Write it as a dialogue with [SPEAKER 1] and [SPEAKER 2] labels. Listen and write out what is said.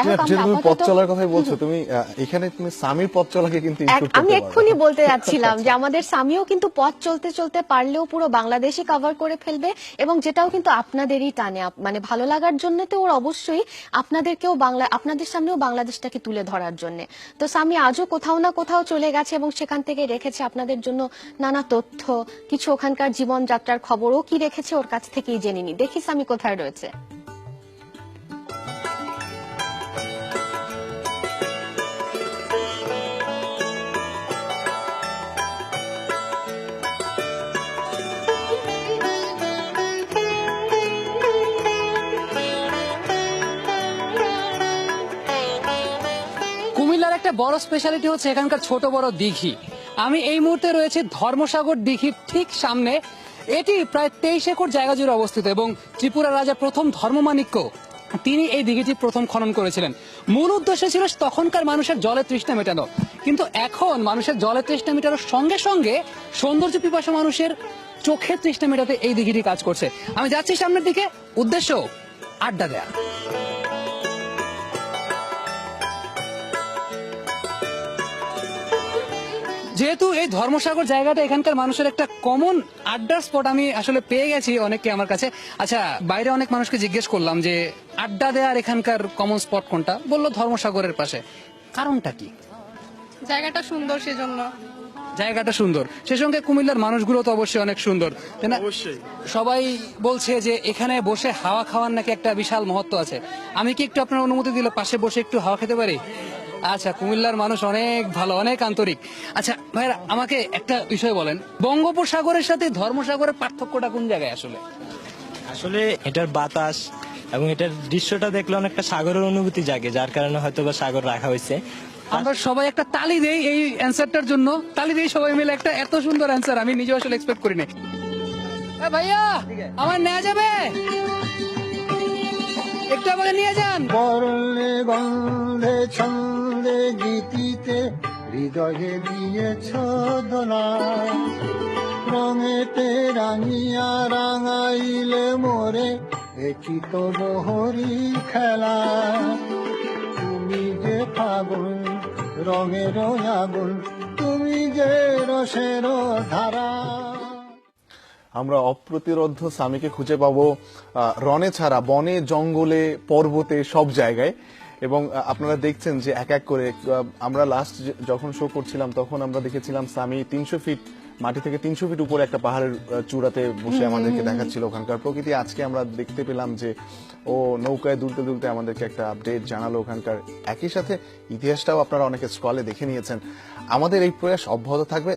[SPEAKER 1] হোক
[SPEAKER 2] তুমি পথ চলার কথাই বলছো, তুমি এখানে তুমি সামির পথ চলাকে কিন্তু
[SPEAKER 1] আমি এক্ষুনি বলতে যাচ্ছিলাম যে আমাদের সামিও কিন্তু পথ চলতে চলতে পারলেও পুরো বাংলাদেশই কভার করে ফেলবে, এবং যেটাও কিন্তু আপনাদেরই টানে, মানে ভালো লাগার জন্য তো ওর অবশ্যই আপনাদেরকেও আপনাদের সামনেও বাংলাদেশটাকে তুলে ধরার জন্য। তো সামি আজও কোথাও না কোথাও চলে গেছে এবং সেখান থেকে রেখেছে আপনাদের জন্য নানা তথ্য, কিছু ওখানকার জীবনযাত্রার খবরও কি রেখেছে ওর কাছ থেকেই জেনে নি। দেখি সামি কোথায় রয়েছে।
[SPEAKER 3] কুমিল্লার একটা বড় স্পেশালিটি হচ্ছে এখানকার ছোট বড় দিঘি। আমি এই মুহূর্তে রয়েছে ধর্মসাগর দিঘির ঠিক সামনে। এটি প্রায় 23 একর জায়গা জুড়ে অবস্থিত এবং ত্রিপুরা রাজা প্রথম ধর্মমাণিক্য তিনি এই দিঘিটি প্রথম খনন করেছিলেন। মূল উদ্দেশ্য ছিল তখনকার মানুষের জলের তৃষ্ণা মেটানো, কিন্তু এখন মানুষের জলের তৃষ্ণা মেটানোর সঙ্গে সঙ্গে সৌন্দর্য পিপাসা মানুষের চোখের তৃষ্ণা মেটাতে এই দিঘিটি কাজ করছে। আমি যাচ্ছি সামনের দিকে, উদ্দেশ্য আড্ডা দেয়া। যেহেতু এই ধর্মসাগর জায়গাটা এখানকার মানুষের একটা কমন আড্ডার স্পট আমি আসলে পেয়ে গেছি অনেককে আমার কাছে। আচ্ছা, বাইরে অনেক মানুষকে জিজ্ঞেস করলাম যে আড্ডা দেওয়ার এখানকার কমন স্পট কোনটা, বললো ধর্মসাগরের পাশে। কারণটা কি?
[SPEAKER 4] জায়গাটা সুন্দর, সেজন্য।
[SPEAKER 3] জায়গাটা সুন্দর, সে সঙ্গে কুমিল্লার মানুষগুলো তো অবশ্যই অনেক সুন্দর, তাই না? সবাই বলছে যে এখানে বসে হাওয়া খাওয়ার নাকি একটা বিশাল মহত্ব আছে। আমি কি একটু আপনার অনুমতি দিলে পাশে বসে একটু হাওয়া খেতে পারি? আচ্ছা, কুমিল্লার মানুষ অনেক ভালো, অনেক আন্তরিক। আচ্ছা ভাইরা, আমাকে একটা বিষয় বলেন, বঙ্গোপসাগরের সাথে ধর্মসাগরের পার্থক্যটা কোন জায়গায় আসলে?
[SPEAKER 5] আসলে এটার বাতাস এবং এটার দৃশ্যটা দেখলে অনেকটা সাগরের অনুভূতি জাগে, যার কারণে হয়তো বা সাগর রাখা হয়েছে।
[SPEAKER 3] আমরা সবাই একটা তালি দেই এই অ্যান্সারটার জন্য, তালি দেই সবাই মিলে। একটা এত সুন্দর অ্যান্সার আমি নিজে আসলে এক্সপেক্ট করিনি। ভাইয়া, আমার নেওয়া যাবে? একটু আমাকে নিয়ে যান।
[SPEAKER 6] বরলে গন্ধে ছন্দে গীতিতে হৃদয়ে দিয়েছ দোলা, রঙেতে রাঙিয়া রাঙাইলে মোরে, একই তো বহরি খেলা। তুমি যে ফাগুন রঙের আগুন, তুমি যে রসের ধারা।
[SPEAKER 2] আমরা অপ্রতিরোধ্য সামিকে খুঁজে পাবো রনে ছাড়া বনে, জঙ্গলে, পর্বতে, সব জায়গায়। এবং আপনারা দেখছেন যে এক এক করে, আমরা লাস্ট যখন শো করছিলাম তখন আমরা দেখেছিলাম সামি 300 ফিট মাটি থেকে 300 ফিট উপরে একটা পাহাড়ের চূড়াতে বসে আমাদেরকে দেখাচ্ছিল ওখানকার প্রকৃতি। আজকে আমরা দেখতে পেলাম যে ও নৌকায় দুলতে দুলতে আমাদেরকে একটা আপডেট জানালো ওখানকার। একই সাথে ইতিহাসটাও আপনারা অনেকে স্ক্রলে দেখে নিয়েছেন। আমাদের এই প্রয়াস অব্যাহত থাকবে।